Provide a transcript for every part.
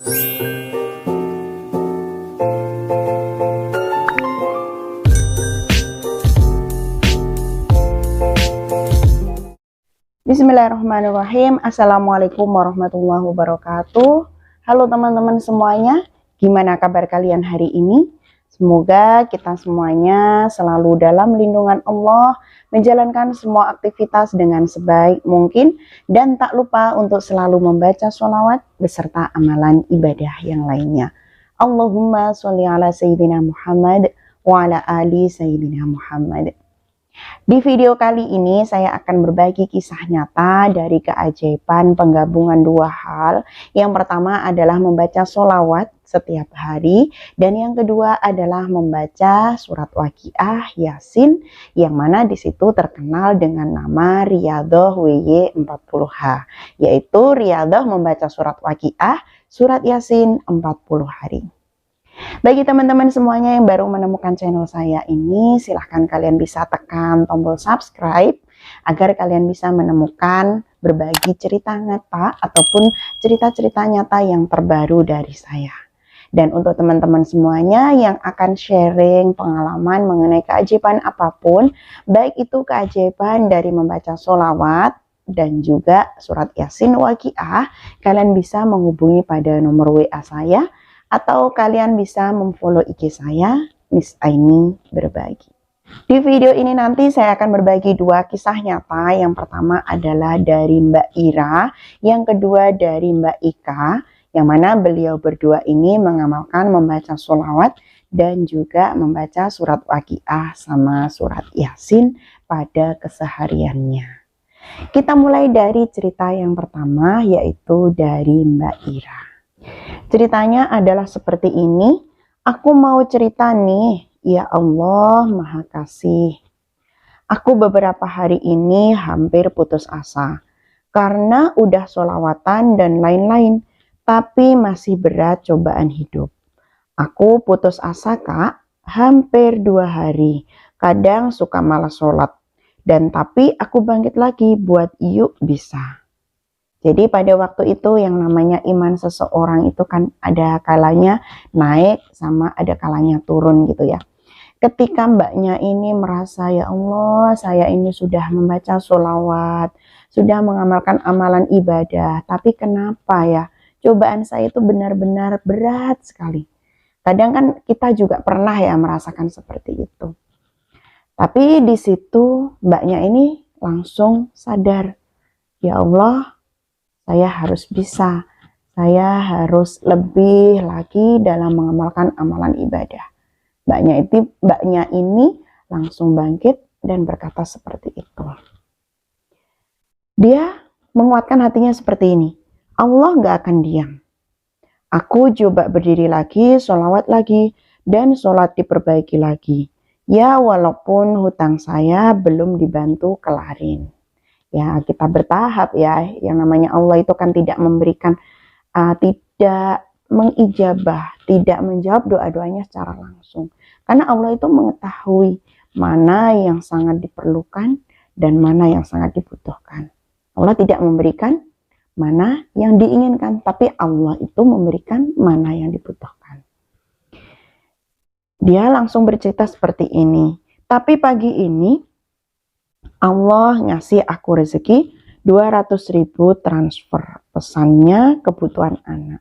Bismillahirrahmanirrahim. Assalamualaikum warahmatullahi wabarakatuh. Halo teman-teman semuanya, gimana kabar kalian hari ini? Semoga kita semuanya selalu dalam lindungan Allah, menjalankan semua aktivitas dengan sebaik mungkin, dan tak lupa untuk selalu membaca sholawat beserta amalan ibadah yang lainnya. Allahumma sholli ala Sayyidina Muhammad wa ala ali Sayyidina Muhammad. Di video kali ini saya akan berbagi kisah nyata dari keajaiban penggabungan dua hal. Yang pertama adalah membaca sholawat setiap hari, dan yang kedua adalah membaca surat Waqiah, Yasin, yang mana di situ terkenal dengan nama Riyadhah WY40H, yaitu Riyadhah membaca surat Waqiah, surat Yasin 40 hari. Bagi teman-teman semuanya yang baru menemukan channel saya ini, silahkan kalian bisa tekan tombol subscribe agar kalian bisa menemukan berbagi cerita nyata ataupun cerita-cerita nyata yang terbaru dari saya. Dan untuk teman-teman semuanya yang akan sharing pengalaman mengenai keajaiban apapun, baik itu keajaiban dari membaca sholawat dan juga surat Yasin Waqiah, kalian bisa menghubungi pada nomor WA saya, atau kalian bisa memfollow IG saya, Miss Aini Berbagi. Di video ini nanti saya akan berbagi dua kisah nyata. Yang pertama adalah dari Mbak Ira, yang kedua dari Mbak Ika, yang mana beliau berdua ini mengamalkan membaca sholawat dan juga membaca surat Waqiah sama surat Yasin pada kesehariannya. Kita mulai dari cerita yang pertama, yaitu dari Mbak Ira. Ceritanya adalah seperti ini. Aku mau cerita nih, ya Allah Maha Kasih. Aku beberapa hari ini hampir putus asa karena udah sholawatan dan lain-lain, tapi masih berat cobaan hidup. Aku putus asa Kak, hampir 2 hari. Kadang suka malas sholat, dan tapi aku bangkit lagi buat yuk bisa. Jadi pada waktu itu yang namanya iman seseorang itu kan ada kalanya naik sama ada kalanya turun gitu ya. Ketika mbaknya ini merasa, ya Allah saya ini sudah membaca sholawat, sudah mengamalkan amalan ibadah, tapi kenapa ya cobaan saya itu benar-benar berat sekali. Kadang kan kita juga pernah ya merasakan seperti itu. Tapi di situ mbaknya ini langsung sadar, ya Allah, saya harus bisa, saya harus lebih lagi dalam mengamalkan amalan ibadah. Mbaknya ini langsung bangkit dan berkata seperti itu. Dia menguatkan hatinya seperti ini, Allah gak akan diam. Aku coba berdiri lagi, sholawat lagi, dan sholat diperbaiki lagi. Ya walaupun hutang saya belum dibantu kelarin. Ya kita bertahap ya, yang namanya Allah itu kan tidak memberikan, tidak mengijabah, tidak menjawab doa-doanya secara langsung. Karena Allah itu mengetahui mana yang sangat diperlukan dan mana yang sangat dibutuhkan. Allah tidak memberikan mana yang diinginkan, tapi Allah itu memberikan mana yang dibutuhkan. Dia langsung bercerita seperti ini, tapi pagi ini Allah ngasih aku rezeki 200.000 transfer, pesannya kebutuhan anak.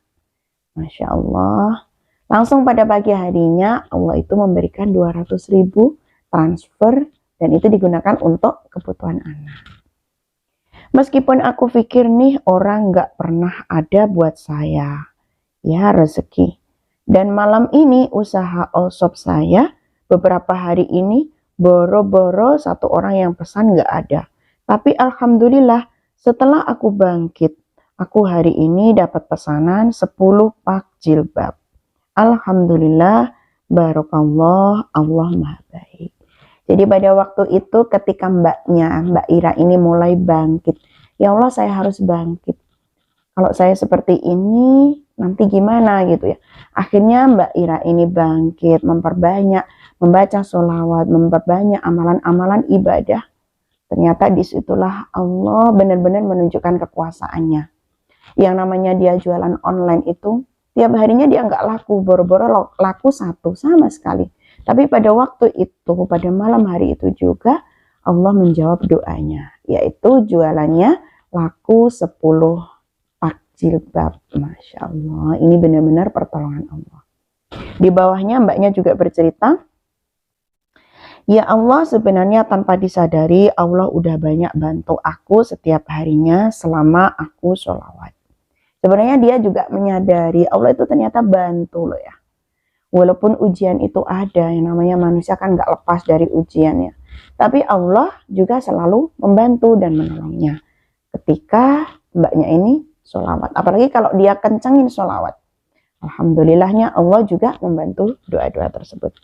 Masya Allah. Langsung pada pagi harinya Allah itu memberikan 200.000 transfer, dan itu digunakan untuk kebutuhan anak. Meskipun aku pikir nih orang gak pernah ada buat saya, ya rezeki. Dan malam ini usaha all shop saya beberapa hari ini boro-boro satu orang yang pesan gak ada. Tapi alhamdulillah setelah aku bangkit, aku hari ini dapat pesanan 10 pak jilbab. Alhamdulillah, barokallah, Allah maha baik. Jadi pada waktu itu ketika Mbak Ira ini mulai bangkit, ya Allah saya harus bangkit. Kalau saya seperti ini nanti gimana gitu ya. Akhirnya Mbak Ira ini bangkit, memperbanyak membaca sholawat, memperbanyak amalan-amalan ibadah. Ternyata disitulah Allah benar-benar menunjukkan kekuasaannya. Yang namanya dia jualan online itu tiap harinya dia nggak laku, boro-boro laku satu sama sekali. Tapi pada waktu itu, pada malam hari itu juga Allah menjawab doanya, yaitu jualannya laku 10 pak jilbab. Masya Allah, ini benar-benar pertolongan Allah. Di bawahnya mbaknya juga bercerita, ya Allah, sebenarnya tanpa disadari Allah udah banyak bantu aku setiap harinya selama aku sholawat. Sebenarnya dia juga menyadari Allah itu ternyata bantu loh ya. Walaupun ujian itu ada, yang namanya manusia kan gak lepas dari ujiannya. Tapi Allah juga selalu membantu dan menolongnya ketika mbaknya ini sholawat. Apalagi kalau dia kencengin sholawat. Alhamdulillahnya Allah juga membantu doa-doa tersebut.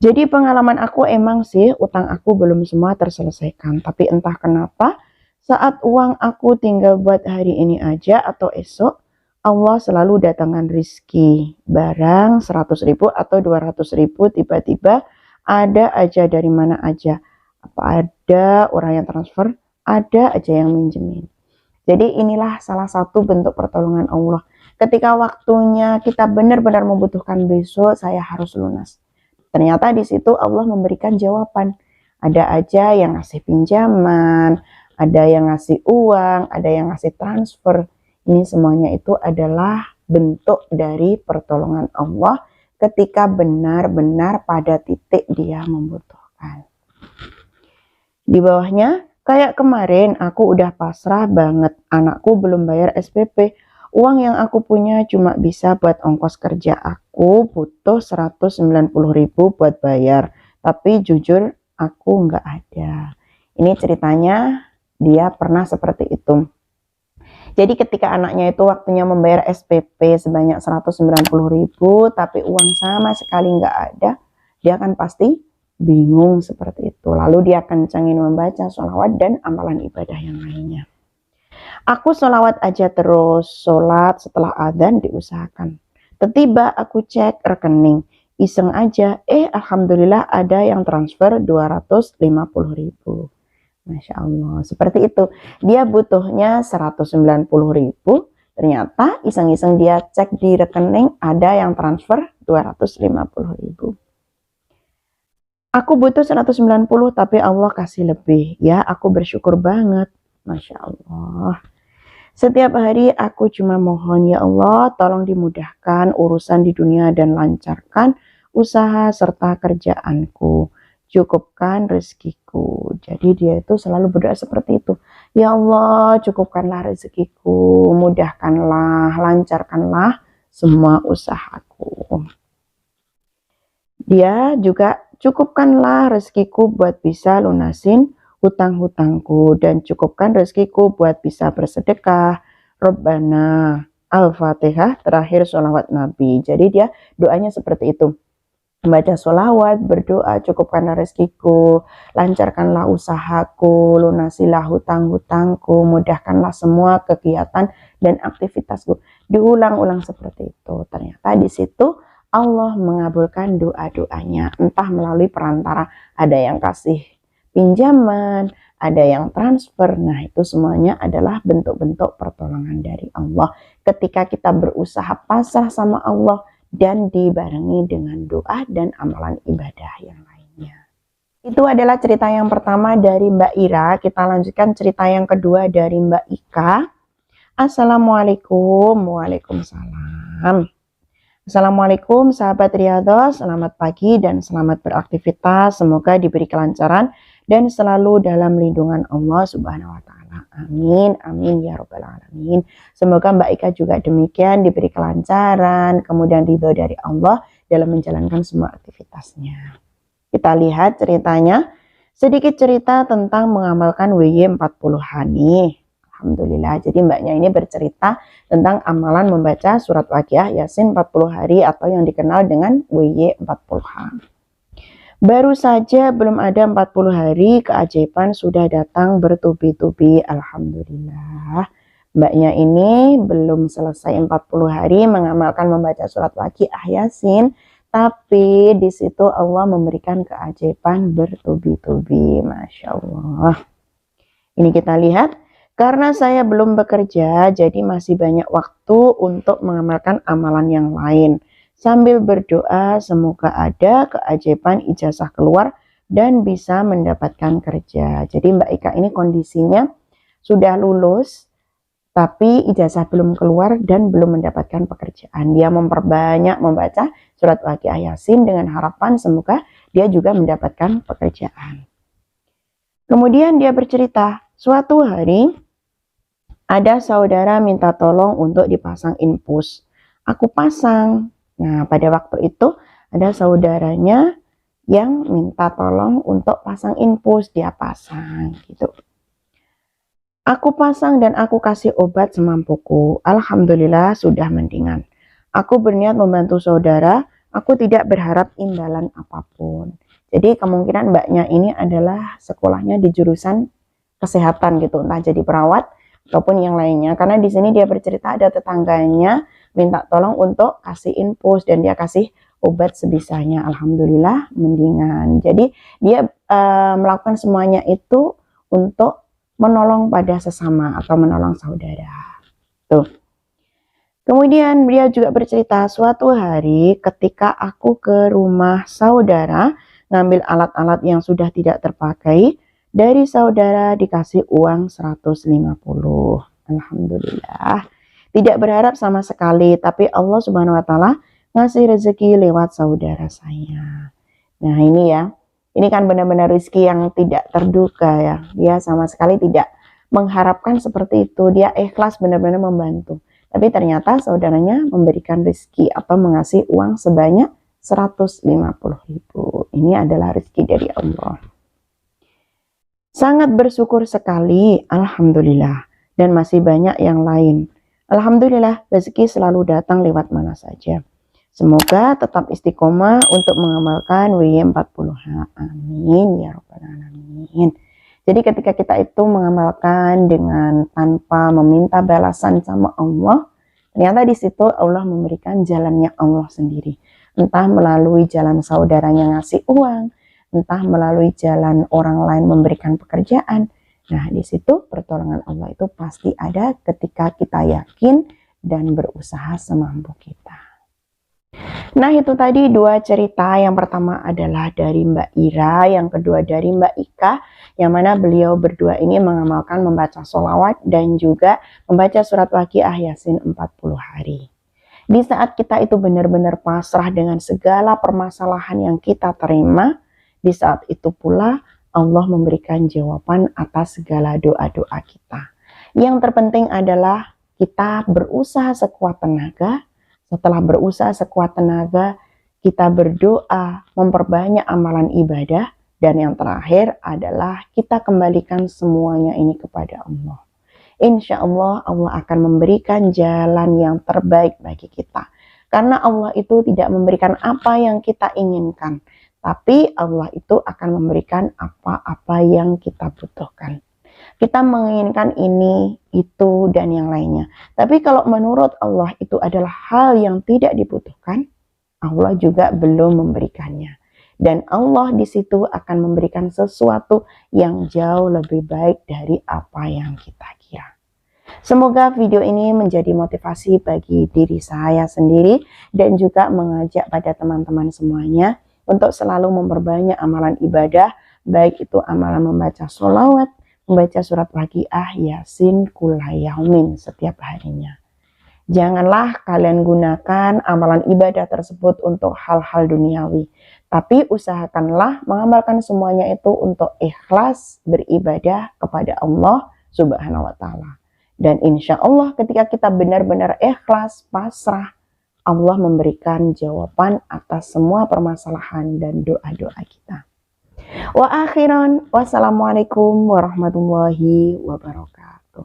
Jadi pengalaman aku emang sih utang aku belum semua terselesaikan. Tapi entah kenapa saat uang aku tinggal buat hari ini aja atau esok, Allah selalu datangkan rizki, barang 100.000 atau 200.000 tiba-tiba ada aja dari mana aja. Apa ada orang yang transfer, ada aja yang minjemin. Jadi inilah salah satu bentuk pertolongan Allah. Ketika waktunya kita benar-benar membutuhkan besok, saya harus lunas. Ternyata di situ Allah memberikan jawaban. Ada aja yang ngasih pinjaman, ada yang ngasih uang, ada yang ngasih transfer. Ini semuanya itu adalah bentuk dari pertolongan Allah ketika benar-benar pada titik dia membutuhkan. Di bawahnya, kayak kemarin aku udah pasrah banget, anakku belum bayar SPP. Uang yang aku punya cuma bisa buat ongkos kerja aku, butuh 190.000 buat bayar. Tapi jujur aku nggak ada. Ini ceritanya dia pernah seperti itu. Jadi ketika anaknya itu waktunya membayar SPP sebanyak 190.000, tapi uang sama sekali nggak ada, dia kan pasti bingung seperti itu. Lalu dia kencangin membaca sholawat dan amalan ibadah yang lainnya. Aku sholawat aja terus, sholat setelah adzan diusahakan. Tiba-tiba aku cek rekening, iseng aja, alhamdulillah ada yang transfer 250.000. Masya Allah, seperti itu. Dia butuhnya 190.000, ternyata iseng-iseng dia cek di rekening ada yang transfer 250.000. Aku butuh 190 tapi Allah kasih lebih. Ya, aku bersyukur banget. Masya Allah. Setiap hari aku cuma mohon, ya Allah tolong dimudahkan urusan di dunia dan lancarkan usaha serta kerjaanku. Cukupkan rezekiku. Jadi dia itu selalu berdoa seperti itu. Ya Allah, cukupkanlah rezekiku, mudahkanlah, lancarkanlah semua usahaku. Dia juga cukupkanlah rezekiku buat bisa lunasin hutang-hutangku dan cukupkan rezekiku buat bisa bersedekah. Rabbana Al-Fatihah, terakhir sholawat Nabi. Jadi dia doanya seperti itu. Membaca sholawat, berdoa, cukupkanlah rezekiku, lancarkanlah usahaku, lunasilah hutang-hutangku, mudahkanlah semua kegiatan dan aktivitasku. Diulang-ulang seperti itu. Ternyata di situ Allah mengabulkan doa-doanya, entah melalui perantara, ada yang kasih pinjaman, ada yang transfer. Nah, itu semuanya adalah bentuk-bentuk pertolongan dari Allah. Ketika kita berusaha pasrah sama Allah dan dibarengi dengan doa dan amalan ibadah yang lainnya. Itu adalah cerita yang pertama dari Mbak Ira. Kita lanjutkan cerita yang kedua dari Mbak Ika. Assalamualaikum. Waalaikumsalam. Assalamualaikum sahabat Riyadhah, selamat pagi dan selamat beraktivitas. Semoga diberi kelancaran dan selalu dalam lindungan Allah Subhanahu wa Ta'ala. Amin, amin ya Rabbal Alamin. Semoga Mbak Ika juga demikian, diberi kelancaran, kemudian ridho dari Allah dalam menjalankan semua aktivitasnya. Kita lihat ceritanya, sedikit cerita tentang mengamalkan WY 40 nih. Alhamdulillah, jadi mbaknya ini bercerita tentang amalan membaca surat Waqiah Yasin 40 hari atau yang dikenal dengan WY 40H. Baru saja belum ada 40 hari, keajaiban sudah datang bertubi-tubi. Alhamdulillah. Mbaknya ini belum selesai 40 hari mengamalkan membaca surat Waqiah Yasin, tapi di situ Allah memberikan keajaiban bertubi-tubi. Masya Allah. Ini kita lihat. Karena saya belum bekerja, jadi masih banyak waktu untuk mengamalkan amalan yang lain. Sambil berdoa semoga ada keajaiban ijazah keluar dan bisa mendapatkan kerja. Jadi Mbak Ika ini kondisinya sudah lulus, tapi ijazah belum keluar dan belum mendapatkan pekerjaan. Dia memperbanyak membaca surat Waqiah Yasin dengan harapan semoga dia juga mendapatkan pekerjaan. Kemudian dia bercerita, suatu hari ada saudara minta tolong untuk dipasang infus. Aku pasang. Nah, pada waktu itu ada saudaranya yang minta tolong untuk pasang infus, dia pasang gitu. Aku pasang dan aku kasih obat semampuku. Alhamdulillah sudah mendingan. Aku berniat membantu saudara, aku tidak berharap imbalan apapun. Jadi kemungkinan mbaknya ini adalah sekolahnya di jurusan kesehatan gitu, entah jadi perawat ataupun yang lainnya. Karena di sini dia bercerita ada tetangganya minta tolong untuk kasih infus dan dia kasih obat sebisanya. Alhamdulillah mendingan. Jadi dia melakukan semuanya itu untuk menolong pada sesama atau menolong saudara. Tuh. Kemudian dia juga bercerita, suatu hari ketika aku ke rumah saudara ngambil alat-alat yang sudah tidak terpakai, dari saudara dikasih uang 150. Alhamdulillah. Tidak berharap sama sekali, tapi Allah Subhanahu wa taala ngasih rezeki lewat saudara saya. Nah, ini ya. Ini kan benar-benar rezeki yang tidak terduga ya. Dia sama sekali tidak mengharapkan seperti itu. Dia ikhlas benar-benar membantu. Tapi ternyata saudaranya memberikan rezeki atau mengasih uang sebanyak 150.000. Ini adalah rezeki dari Allah. Sangat bersyukur sekali, alhamdulillah. Dan masih banyak yang lain. Alhamdulillah, rezeki selalu datang lewat mana saja. Semoga tetap istiqomah untuk mengamalkan WY40H. Amin ya rabbal alamin. Jadi ketika kita itu mengamalkan dengan tanpa meminta balasan sama Allah, ternyata di situ Allah memberikan jalannya Allah sendiri. Entah melalui jalan saudaranya ngasih uang, entah melalui jalan orang lain memberikan pekerjaan. Nah, di situ pertolongan Allah itu pasti ada ketika kita yakin dan berusaha semampu kita. Nah, itu tadi dua cerita. Yang pertama adalah dari Mbak Ira, yang kedua dari Mbak Ika, yang mana beliau berdua ini mengamalkan membaca sholawat dan juga membaca surat Waqiah Yasin 40 hari. Di saat kita itu benar-benar pasrah dengan segala permasalahan yang kita terima, di saat itu pula Allah memberikan jawaban atas segala doa-doa kita. Yang terpenting adalah kita berusaha sekuat tenaga. Setelah berusaha sekuat tenaga, kita berdoa, memperbanyak amalan ibadah, dan yang terakhir adalah kita kembalikan semuanya ini kepada Allah. Insya Allah, Allah akan memberikan jalan yang terbaik bagi kita. Karena Allah itu tidak memberikan apa yang kita inginkan, tapi Allah itu akan memberikan apa-apa yang kita butuhkan. Kita menginginkan ini, itu, dan yang lainnya. Tapi kalau menurut Allah itu adalah hal yang tidak dibutuhkan, Allah juga belum memberikannya. Dan Allah di situ akan memberikan sesuatu yang jauh lebih baik dari apa yang kita kira. Semoga video ini menjadi motivasi bagi diri saya sendiri dan juga mengajak pada teman-teman semuanya untuk selalu memperbanyak amalan ibadah, baik itu amalan membaca sholawat, membaca surat Waqiah Yasin kulayaumin setiap harinya. Janganlah kalian gunakan amalan ibadah tersebut untuk hal-hal duniawi, tapi usahakanlah mengamalkan semuanya itu untuk ikhlas beribadah kepada Allah Subhanahu wa taala. Dan insya Allah ketika kita benar-benar ikhlas, pasrah, Allah memberikan jawaban atas semua permasalahan dan doa-doa kita. Wa akhiran, wassalamualaikum warahmatullahi wabarakatuh.